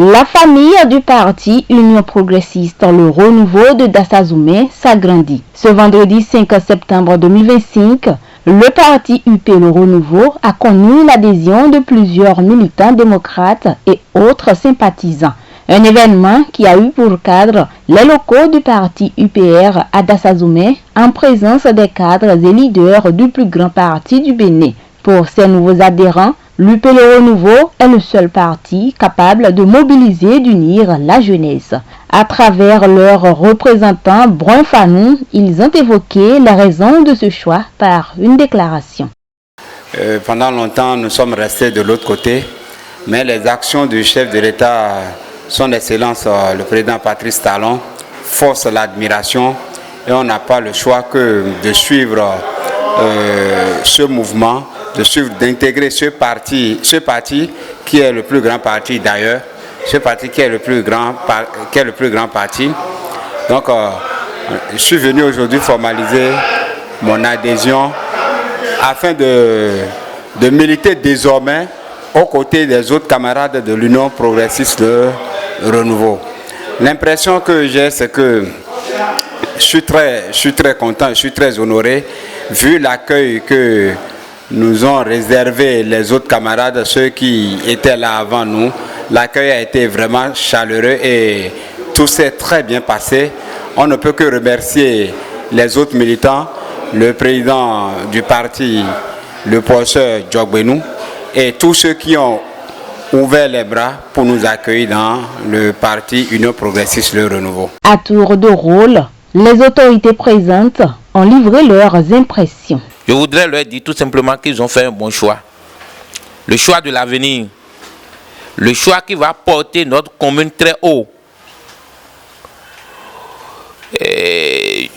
La famille du parti Union progressiste Le Renouveau de Dassazoumé s'agrandit. Ce vendredi 5 septembre 2025, le parti UP Le Renouveau a connu l'adhésion de plusieurs militants démocrates et autres sympathisants. Un événement qui a eu pour cadre les locaux du parti UPR à Dassazoumé en présence des cadres et leaders du plus grand parti du Bénin. Pour ces nouveaux adhérents, l'UP Le Renouveau est le seul parti capable de mobiliser et d'unir la jeunesse. À travers leurs représentants Brun Fanou, ils ont évoqué les raisons de ce choix par une déclaration. Pendant longtemps, nous sommes restés de l'autre côté, mais les actions du chef de l'État, son Excellence le président Patrice Talon, forcent l'admiration et on n'a pas le choix que de suivre ce mouvement, d'intégrer ce parti qui est le plus grand parti d'ailleurs, ce parti qui est le plus grand parti. Donc je suis venu aujourd'hui formaliser mon adhésion afin de militer désormais aux côtés des autres camarades de l'Union progressiste de Renouveau. L'impression que j'ai, c'est que je suis très content, je suis très honoré vu l'accueil que nous ont réservé les autres camarades, ceux qui étaient là avant nous. L'accueil a été vraiment chaleureux et tout s'est très bien passé. On ne peut que remercier les autres militants, le président du parti, le professeur Djogbenou, et tous ceux qui ont ouvert les bras pour nous accueillir dans le parti Union progressiste Le Renouveau. À tour de rôle, les autorités présentes ont livré leurs impressions. Je voudrais leur dire tout simplement qu'ils ont fait un bon choix. Le choix de l'avenir. Le choix qui va porter notre commune très haut. Et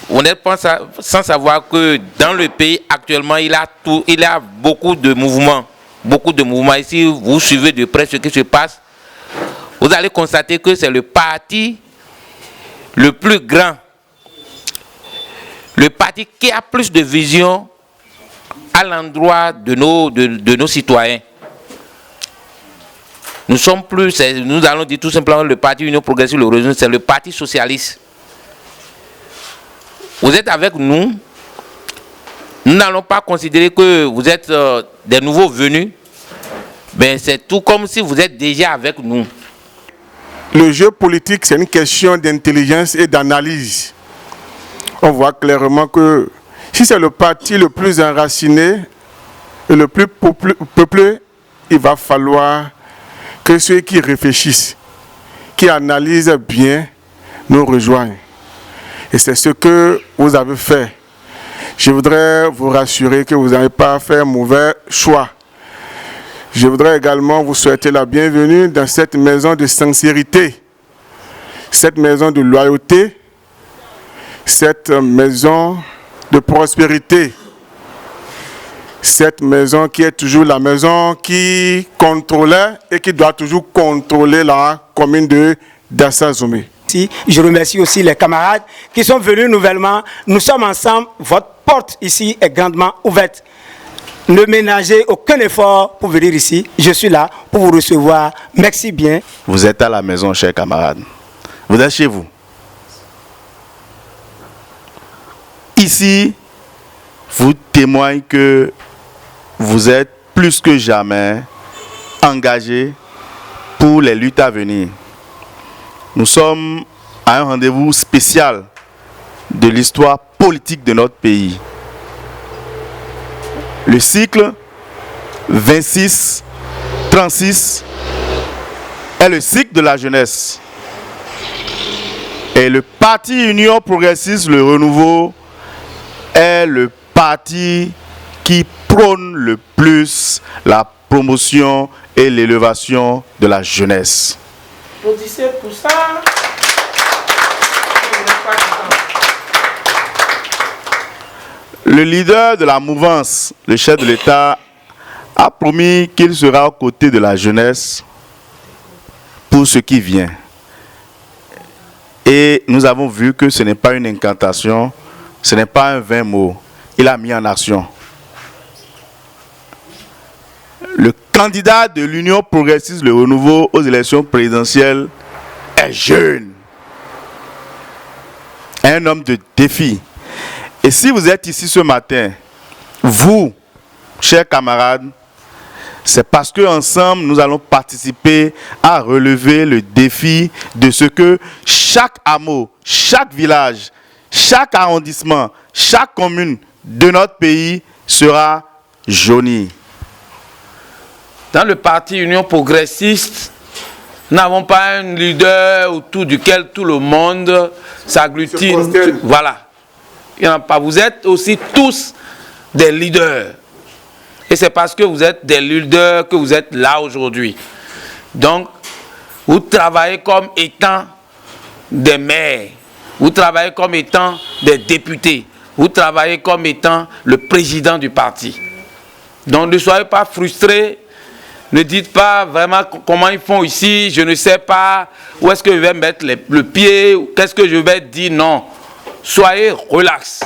vous n'êtes pas sans savoir que dans le pays actuellement, il y a beaucoup de mouvements. Beaucoup de mouvements. Ici, vous suivez de près ce qui se passe. Vous allez constater que c'est le parti le plus grand. Le parti qui a plus de vision à l'endroit de nos citoyens. Nous allons dire tout simplement le parti Union progressiste Le Renouveau, c'est le parti socialiste. Vous êtes avec nous. Nous n'allons pas considérer que vous êtes des nouveaux venus. Mais c'est tout comme si vous êtes déjà avec nous. Le jeu politique, c'est une question d'intelligence et d'analyse. On voit clairement que si c'est le parti le plus enraciné et le plus peuplé, il va falloir que ceux qui réfléchissent, qui analysent bien, nous rejoignent. Et c'est ce que vous avez fait. Je voudrais vous rassurer que vous n'avez pas fait un mauvais choix. Je voudrais également vous souhaiter la bienvenue dans cette maison de sincérité, cette maison de loyauté, cette maison de prospérité, cette maison qui est toujours la maison qui contrôlait et qui doit toujours contrôler la commune de Dassazoumé. Je remercie aussi les camarades qui sont venus nouvellement. Nous sommes ensemble. Votre porte ici est grandement ouverte. Ne ménagez aucun effort pour venir ici. Je suis là pour vous recevoir. Merci bien. Vous êtes à la maison, chers camarades. Vous êtes chez vous. Ici, vous témoigne que vous êtes plus que jamais engagés pour les luttes à venir. Nous sommes à un rendez-vous spécial de l'histoire politique de notre pays. Le cycle 26-36 est le cycle de la jeunesse. Et le parti Union progressiste Le Renouveau est le parti qui prône le plus la promotion et l'élévation de la jeunesse. Applaudissez pour ça. Le leader de la mouvance, le chef de l'État, a promis qu'il sera aux côtés de la jeunesse pour ce qui vient. Et nous avons vu que ce n'est pas une incantation, ce n'est pas un vain mot. Il a mis en action. Le candidat de l'Union progressiste Le Renouveau aux élections présidentielles est jeune. Un homme de défi. Et si vous êtes ici ce matin, vous, chers camarades, c'est parce qu'ensemble, nous allons participer à relever le défi de ce que chaque hameau, chaque village, chaque arrondissement, chaque commune de notre pays sera jauni. Dans le parti Union progressiste, nous n'avons pas un leader autour duquel tout le monde s'agglutine. Voilà. Il n'y en a pas. Vous êtes aussi tous des leaders. Et c'est parce que vous êtes des leaders que vous êtes là aujourd'hui. Donc, vous travaillez comme étant des maires. Vous travaillez comme étant des députés. Vous travaillez comme étant le président du parti. Donc, ne soyez pas frustrés. Ne dites pas vraiment comment ils font ici. Je ne sais pas où est-ce que je vais mettre le pied. Qu'est-ce que je vais dire. Non. Soyez relax.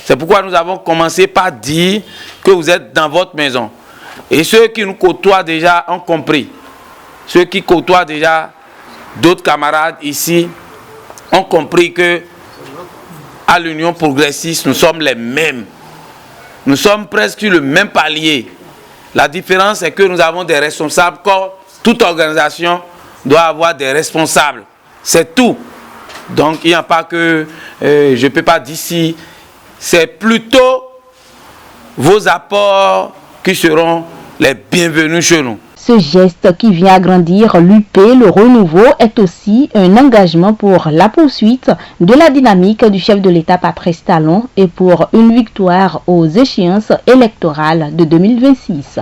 C'est pourquoi nous avons commencé par dire que vous êtes dans votre maison. Et ceux qui nous côtoient déjà ont compris. Ceux qui côtoient déjà d'autres camarades ici ont compris que à l'Union progressiste, nous sommes les mêmes. Nous sommes presque sur le même palier. La différence est que nous avons des responsables. Comme toute organisation doit avoir des responsables. C'est tout. Donc il n'y a pas que, je ne peux pas dire si, c'est plutôt vos apports qui seront les bienvenus chez nous. Ce geste qui vient agrandir l'UP, le renouveau, est aussi un engagement pour la poursuite de la dynamique du chef de l'État Patrice Talon et pour une victoire aux échéances électorales de 2026.